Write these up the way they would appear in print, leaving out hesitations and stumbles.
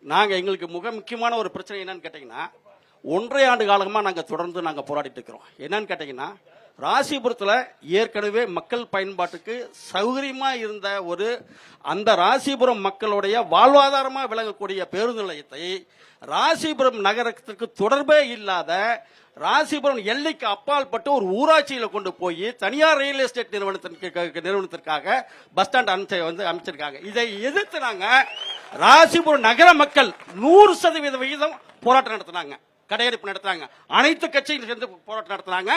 நாங்கள் எங்களுக்கு முக்கியமான ஒரு பிரச்சனை என்னன்னு கேட்டிங்கன்னா, 1.5 ஆண்டு காலமாக நாங்கள் தொடர்ந்து போராடிட்டு இருக்கிறோம். என்னன்னு கேட்டிங்கன்னா, ராசிபுரத்தில் ஏற்கனவே மக்கள் பயன்பாட்டுக்கு சௌகரியமாக இருந்த அந்த ராசிபுரம் மக்களுடைய வாழ்வாதாரமாக விளங்கக்கூடிய பேருந்து நிலையத்தை ராசிபுரம் நகரத்திற்கு தொடர்பே இல்லாத ராசிபுரம் எல்லைக்கு அப்பால் பட்டு ஒரு ஊராட்சியில் கொண்டு போய் தனியார் ரியல் எஸ்டேட் நிறுவனத்திற்காக பஸ் ஸ்டாண்ட் அமைச்சிருக்காங்க. இதை எதிர்த்து நாங்கள் ராசிபுரம் நகர மக்கள் 100% விகிதம் போராட்டம் நடத்தினாங்க, கடையெடுப்பு நடத்தினாங்க. அனைத்து கட்சிகளும் சேர்ந்து போராட்டம் நடத்தினாங்க.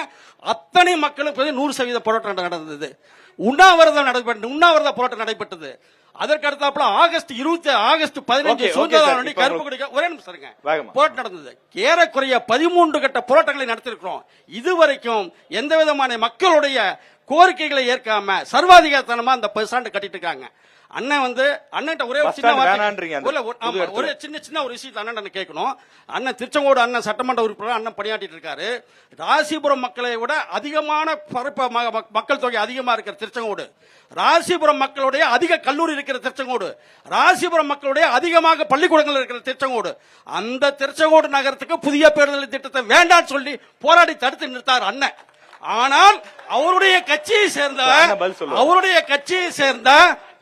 அத்தனை மக்களுக்கு 100% போராட்டம் நடந்தது. உண்ணாவிரத போராட்டம் நடைபெற்றது. அதற்கு அடுத்தாப்புல ஆகஸ்ட் 15 சுதந்திர கருப்பு கொடி ஒரே நிமிஷம் போராட்டம் நடந்தது. ஏறக்குறைய 13 கட்ட போராட்டங்களை நடத்திருக்கிறோம். இதுவரைக்கும் எந்த விதமான மக்களுடைய கோரிக்கைகளை ஏற்காம சர்வாதிகாரத்தனமா அந்த பஸ் ஸ்டாண்ட் கட்டிட்டு இருக்காங்க. அண்ணன் அண்ணன் ஒரே ஒரு சின்ன ஒரு விஷயத்தை அண்ணன் கேட்கணும். அண்ணன் திருச்செங்கோடு அண்ணன் சட்டமன்ற உறுப்பினர் அண்ணன் பணியாற்றிட்டு இருக்காரு. ராசிபுரம் மக்களை விட அதிகமான மக்கள் தொகை அதிகமா இருக்கிற திருச்செங்கோடு, ராசிபுரம் மக்களுடைய அதிக கல்லூரி இருக்கிற திருச்செங்கோடு, ராசிபுரம் மக்களுடைய அதிகமாக பள்ளிக்கூடங்கள் இருக்கிற திருச்செங்கோடு, அந்த திருச்செங்கோடு நகரத்துக்கு புதிய பேருந்து திட்டத்தை வேண்டாம் சொல்லி போராடி தடுத்து நிறுத்தார் அண்ணன். ஆனால் அவருடைய கட்சியை சேர்ந்த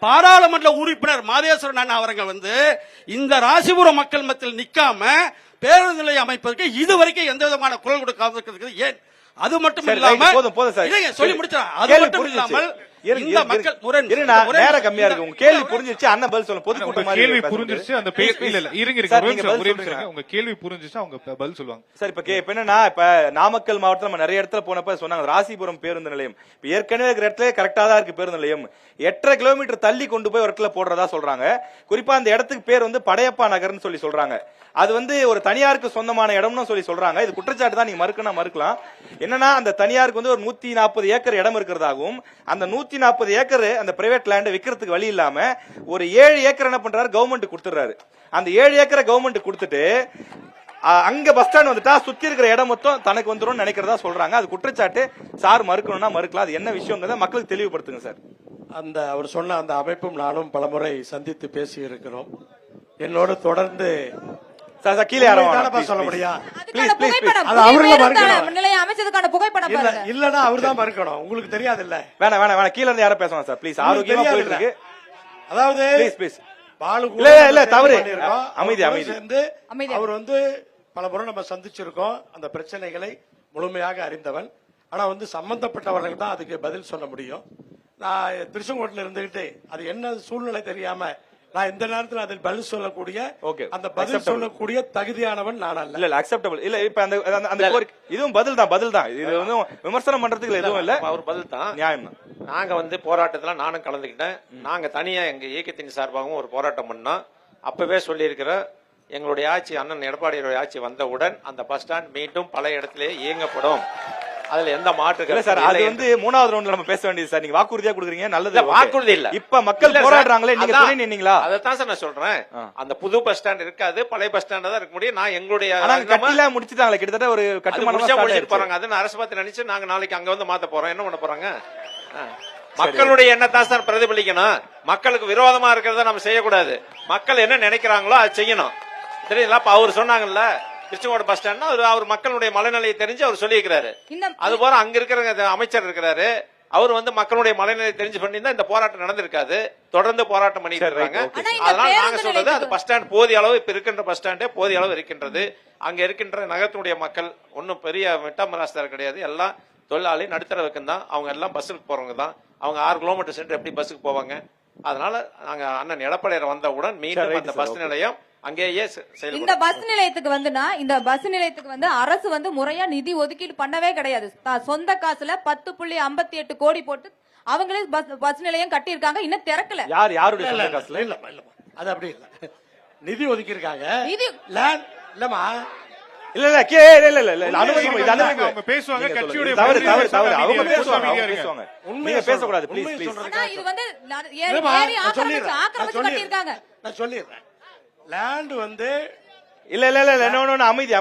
பாராளுமன்ற உறுப்பினர் மாதேஸ்வரன் அண்ணா அவர்கள் இந்த ராசிபுரம் மக்கள் மத்தியில் நிக்காம பேருந்து நிலையம் அமைப்பதற்கு இதுவரைக்கும் எந்த விதமான குரல் கொடுக்காத ஏன்? அது மட்டும் இல்லாம சொல்லி முடிச்சார். அது மட்டும் இல்லாமல் இந்த மக்கள் நேரம் கம்மியா இருக்கு. உங்க கேள்வி புரிஞ்சிருச்சு, அண்ணன் பதில் சொல்லுங்க. பொதுக்கூட்டம் கேள்வி புரிஞ்சிருச்சு, அந்த உங்க கேள்வி புரிஞ்சிருச்சு, அவங்க பதில் சொல்லுவாங்க. சார் இப்ப என்னன்னா, இப்ப நாமக்கல் மாவட்டத்தில் நம்ம நிறைய இடத்துல போனப்ப சொன்னாங்க ராசிபுரம் பேருந்து நிலையம் இப்ப ஏற்கனவே இருக்கிற இடத்துல கரெக்டா தான் இருக்கு பேருந்து நிலையம். 8.5 கிலோமீட்டர் தள்ளி கொண்டு போய் ஒரு இடத்துல போடுறதா சொல்றாங்க. குறிப்பா அந்த இடத்துக்கு பேர் படையப்பா நகர்னு சொல்லி சொல்றாங்க. அது ஒரு தனியாருக்கு சொந்தமான இடம்னு சொல்லி சொல்றாங்க. இது குற்றச்சாட்டு தான், நீங்க மறுக்கலாம். என்னன்னா, அந்த தனியாருக்கு ஒரு 140 ஏக்கர் இடம் இருக்கிறதாகவும், அந்த 140 ஏக்கர் அந்த பிரைவேட் லேண்ட் விக்கிறதுக்கு வழி இல்லாம ஒரு 7 ஏக்கர் என்ன பண்றாரு, கவர்மெண்ட் கொடுத்துறாரு. அந்த 7 ஏக்கரை கவர்மெண்ட் கொடுத்துட்டு அங்க பஸ் ஸ்டாண்ட் வந்துட்டா சுத்தி இருக்கிற இடம் மொத்தம் தனக்கு வந்துரும் நினைக்கிறதா சொல்றாங்க. அது குற்றச்சாட்டு. சார் மறுக்கணும்னா மறுக்கலாம். அது என்ன விஷயங்கிறத மக்களுக்கு தெளிவுபடுத்துங்க சார். அவர் சொன்ன அந்த அமைப்பும் நானும் பலமுறை சந்தித்து பேசி இருக்கிறோம். என்னோட தொடர்ந்து கீழே சொல்ல முடியும். இல்லன்னா அவர் தான் மறுக்கணும். உங்களுக்கு தெரியாது இல்ல. வேணாம் கீழே இருந்து யாரும் பேசணும் சார் ப்ளீஸ். ஆரோக்கியமா போயிட்டு இருக்கு. அதாவது தவறு அமைதி அவர் பலமுறை நம்ம சந்திச்சிருக்கோம். அந்த பிரச்சனைகளை முழுமையாக அறிந்தவன். ஆனா சம்பந்தப்பட்டவர்கள் தான் அதுக்கு பதில் சொல்ல முடியும். நான் திருச்செங்கோட்டில் இருந்துகிட்டு அது என்ன சூழ்நிலை தெரியாம நான் இந்த நேரத்தில் அதில் பதில் சொல்லக்கூடிய அந்த பதில் சொல்லக்கூடிய தகுதியானவன் நான் அல்ல. இல்ல அக்செப்டபிள் இல்ல. இப்ப அந்த இதுவும் பதில் தான். இது விமர்சனம் பண்றதுக்கு எதுவும் இல்ல. அவர் பதில் தான், நியாயம் தான். நாங்க போராட்டத்துல நானும் கலந்துக்கிட்டேன். நாங்க தனியா எங்க இயக்கத்தின் சார்பாகவும் ஒரு போராட்டம் பண்ணோம். அப்பவே சொல்லி இருக்கிற எங்களுடைய ஆட்சி, அண்ணன் எடப்பாடியோட ஆட்சி வந்தவுடன் அந்த பஸ் ஸ்டாண்ட் மீண்டும் பழைய இடத்திலேயே இயங்கப்படும். அதுல எந்த மாற்று சார். அது 3வது ரவுண்ட்ல நம்ம பேச வேண்டியது சார். நீங்க வாக்குறுதியா கொடுக்குறீங்க, நல்லது. வாக்குறுதி இல்ல. இப்ப மக்கள் போராடுறாங்களே, நீங்க துணை நின்னீங்களா? அதான் சார் நான் சொல்றேன். அந்த புது பஸ் ஸ்டாண்ட் இருக்காது, பழைய பஸ் ஸ்டாண்ட் தான் இருக்க முடியும். நான் எங்களுடைய கட்டில முடிச்சுட்டாங்களே, கிட்டத்தட்ட ஒரு கட்டுமானம் முடிச்சிட்டு போறாங்க. அது அரசு பார்த்து நினைச்சு நாங்க நாளைக்கு அங்க மாத்த போறோம். என்ன பண்ண போறாங்க? மக்களுடைய எண்ணத்தான் சார் பிரதிபலிக்கணும். மக்களுக்கு விரோதமா இருக்கிறத நம்ம செய்யக்கூடாது. மக்கள் என்ன நினைக்கிறாங்களோ அது செய்யணும். தெரியல. அப்ப அவர் சொன்னாங்கல்ல திருச்செங்கோடு பஸ் ஸ்டாண்ட், அவர் மக்களுடைய மனநிலையை தெரிஞ்சு அவர் சொல்லியிருக்கிறாரு. அது போல அங்க இருக்கிற அமைச்சர் இருக்கிறாரு, அவர் மக்களுடைய மனநிலை தெரிஞ்சு பண்ணியிருந்தா இந்த போராட்டம் நடந்திருக்காது. தொடர்ந்து போராட்டம் பண்ணிட்டு இருக்காங்க. அதனால நாங்க சொல்றது அது பஸ் ஸ்டாண்ட் போதிய அளவு, இப்ப இருக்கின்ற பஸ் ஸ்டாண்டே போதிய அளவு இருக்கின்றது. அங்க இருக்கின்ற நகரத்தினுடைய மக்கள் ஒன்னும் பெரிய மெட்டாமராஸ்தர் கிடையாது. எல்லாம் தொழிலாளி நடுத்தரவுக்கு தான். அவங்க எல்லாம் பஸ்ஸுக்கு போறவங்க தான். அவங்க 6 கிலோமீட்டர் சென்று எப்படி பஸ்ஸுக்கு போவாங்க? அதனால நாங்க அண்ணன் எடப்பாடியார் வந்தவுடன் மீண்டும் அந்த பஸ் நிலையம் அங்கேயே இந்த பஸ் நிலையத்துக்கு அரசு முறையா நிதி ஒதுக்கீடு பண்ணவே கிடையாது. சொந்த காசுல 10.58 கோடி போட்டு அவங்களே பஸ் நிலையம் கட்டி இருக்காங்க. இன்னும் திறக்கல. யாருடைய சொந்த காசுல? இல்ல அது அப்படி இல்ல. நிதி ஒதுக்கி இருக்காங்க. இல்லமா அவங்க பேசுவாங்க. கட்சியுடைய அவங்க பேசுவாங்க. உண்மையை பேசக்கூடாது ப்ளீஸ். இது ஆக்கிரமிச்சு இருக்காங்க. நான் சொல்லிடுறேன். லேண்ட் இல்ல அமைதி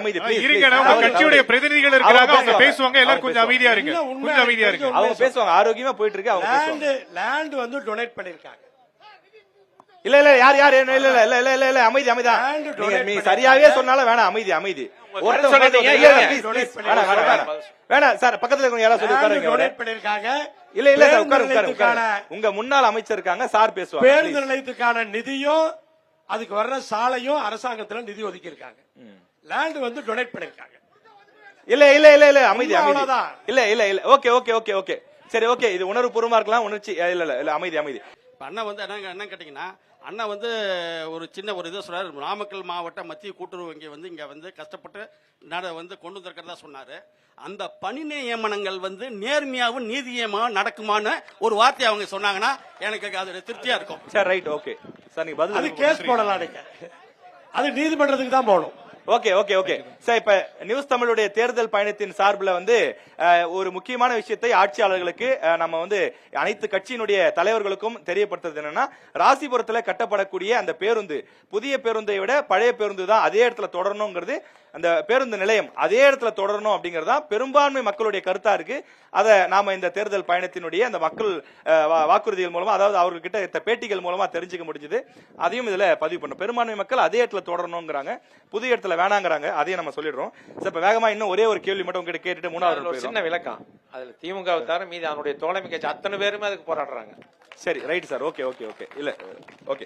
இருங்க. கட்சியுடைய பிரதிநிதிகள் இருக்காங்க, அவங்க பேசுவாங்க. எல்லாரும் கொஞ்சம் அமைதியா இருங்க. அவங்க பேசுவாங்க. ஆரோக்கியமா போயிட்டு இருக்கு. அவங்க லேண்ட் டொனேட் பண்ணிருக்காங்க. இல்ல இல்ல யார் யார் இல்ல இல்ல இல்ல இல்ல இல்ல இல்ல அமைதி அமைதி Land donate நீ பண்ணி- சரியாவே சொன்னாலும் வேணாம் அமைதி அமைதி ஒருத்தன் சொல்றீங்க, இல்ல, இல்ல, ஏன் please, donate please. பண்ணி- வேணாம் வேணாம் வேணாம் வேணாம் சார் பக்கத்துல இருக்கவங்க யாராவது சொல்லி உட்காருங்க அவரை. டொனேட் பண்ணிருக்காங்க. இல்ல இல்ல சார் பேருந்து உட்காரு உட்காரு நிலையத்துக்கான உட்காரு உங்க முன்னாள் அமைச்சர் இருக்காங்க சார் பேசுவாங்க பேருந்து please. நிலையத்துக்கான நிதியும் அதுக்கு வர்ற சாலையும் அரசாங்கத்துல நிதி ஒதுக்கி இருக்காங்க. லேண்ட் வந்து டொனேட் பண்ணிருக்காங்க. இல்ல இல்ல இல்ல இல்ல அமைதி உண்மை அமைதி அவ்வளவுதான். இல்ல இல்ல இல்ல ஓகே ஓகே ஓகே ஓகே சரி ஓகே இது உணர்வு பூர்வமா இருக்கலாம் உணர்ச்சி இல்ல இல்ல இல்ல அமைதி அமைதி இப்ப அண்ணன் வந்து என்ன கேட்டீங்கன்னா அண்ணன் வந்து ஒரு சின்ன ஒரு இது சொல்றாரு, நாமக்கல் மாவட்ட மத்திய கூட்டுறவு வங்கி வந்து இங்க வந்து கஷ்டப்பட்டு வந்து கொண்டு வந்திருக்கிறதா சொன்னாரு. அந்த பணி நியமனங்கள் வந்து நேர்மையாவும் நீதியமாவும் நடக்குமான்னு ஒரு வார்த்தை அவங்க சொன்னாங்கன்னா எனக்கு அது திருப்தியா இருக்கும். சரி ரைட் ஓகே சார் நீங்க அது பதில் கேஸ் போடலாம் நீங்க. அது நீதிமன்றத்துக்கு தான் போகணும். ஓகே ஓகே ஓகே சார் இப்ப நியூஸ் தமிழுடைய தேர்தல் பயணத்தின் சார்பில் வந்து ஒரு முக்கியமான விஷயத்தை ஆட்சியாளர்களுக்கு நம்ம வந்து அனைத்து கட்சியினுடைய தலைவர்களுக்கும் தெரியப்படுத்துறது என்னன்னா ராசிபுரத்துல கட்டப்படக்கூடிய அந்த பேருந்து புதிய பேருந்தை விட பழைய பேருந்து தான் அதே இடத்துல தொடரணுங்கிறது அந்த பேருந்து நிலையம் அதே இடத்துல தொடரணும் அப்படிங்கறது தான் பெரும்பான்மை மக்களுடைய கருத்தா இருக்கு. அதை நாம இந்த தேர்தல் பயணத்தினுடைய அந்த மக்கள் வாக்குறுதிகள் மூலமா அதாவது அவர்கிட்ட பேட்டிகள் மூலமா தெரிஞ்சுக்க முடிஞ்சது. அதையும் இதுல பதிவு பண்ணோம். பெரும்பான்மை மக்கள் அதே இடத்துல தொடரணுங்கிறாங்க, புதிய இடத்துல வேணாங்கிறாங்க. அதையும் நம்ம சொல்லிடுறோம். இப்ப வேகமா இன்னும் ஒரே ஒரு கேள்வி மட்டும் உங்ககிட்ட கேட்டுட்டு மூணாவது ஒரு சின்ன விளக்கம். அதுல திமுக தவிர மீதி அவனுடைய தோழமை கட்சி அத்தனை பேருமே அதுக்கு போராடுறாங்க. சரி right sir okay okay okay இல்ல ஓகே